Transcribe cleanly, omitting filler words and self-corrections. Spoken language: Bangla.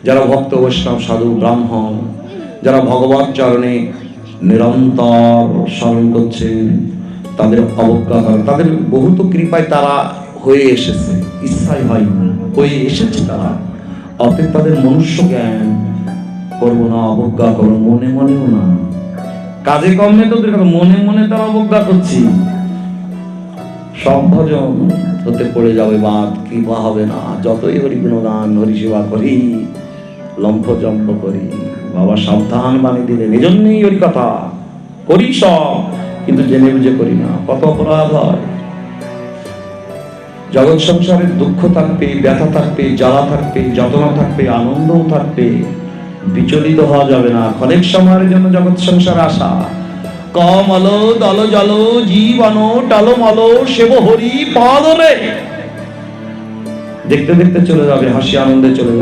যারা ভক্ত বৈষ্ণব সাধু ব্রাহ্মণ, যারা ভগবত চরণে নিরন্তর স্মরণ করছেন, তাদের অবজ্ঞা করেন। তাদের বহুত কৃপায় তারা হয়ে এসেছে, ইচ্ছাই হয়নি, হয়ে এসেছে তারা। অতএব তাদের মনুষ্য জ্ঞান করবো না, অবজ্ঞা করবো মনে মনেও না। কাজে কর্মে তো মনে মনে তারা অবজ্ঞা করছি। সব ভজন হতে পড়ে যাবে বাদ, কৃপা হবে না। যতই হরি গুণগান হরি সেবা করি, লম্ফ জম্প করি, বাবা সাবধান বানিয়ে দিলেন। এই জন্যই হরি কথা করি সব, কিন্তু জেনে বুঝে করি না, কত অপরাধ হয়। জগৎ সংসারের দুঃখ থাকবে, ব্যথা থাকবে, জ্বালা থাকবে, যাতনা থাকবে, আনন্দও থাকবে, বিচলিত হওয়া যাবে না। ক্ষণিক সময়ের জন্য জগৎ সংসারে আসা। কমল দল জল জীবন টালমল সেব হরি পাদরে, দেখতে দেখতে চলে যাবে, হাসি আনন্দে চলে যাবে।